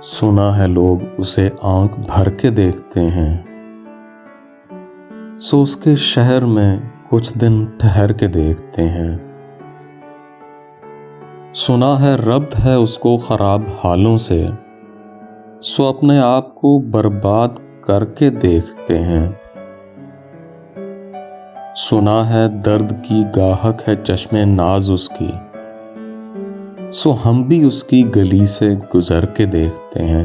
सुना है लोग उसे आंख भर के देखते हैं, सो उसके शहर में कुछ दिन ठहर के देखते हैं। सुना है रब्त है उसको खराब हालों से, सो अपने आप को बर्बाद करके देखते हैं। सुना है दर्द की गाहक है चश्मे नाज उसकी, सो हम भी उसकी गली से गुजर के देखते हैं।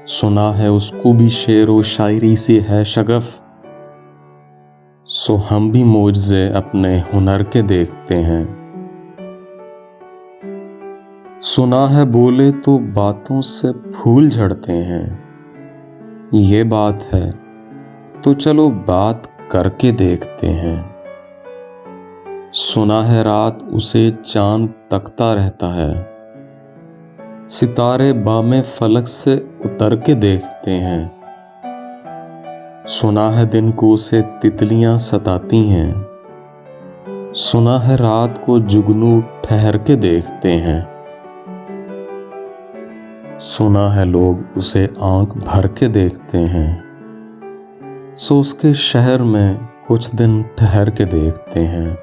सुना है उसको भी शेर व शायरी से है शगफ, सो हम भी मोजज़े अपने हुनर के देखते हैं। सुना है बोले तो बातों से फूल झड़ते हैं, ये बात है तो चलो बात करके देखते हैं। सुना है रात उसे चांद तकता रहता है, सितारे बामे फलक से उतर के देखते हैं। सुना है दिन को उसे तितलियां सताती हैं, सुना है रात को जुगनू ठहर के देखते हैं। सुना है लोग उसे आंख भर के देखते हैं, सो उसके शहर में कुछ दिन ठहर के देखते हैं।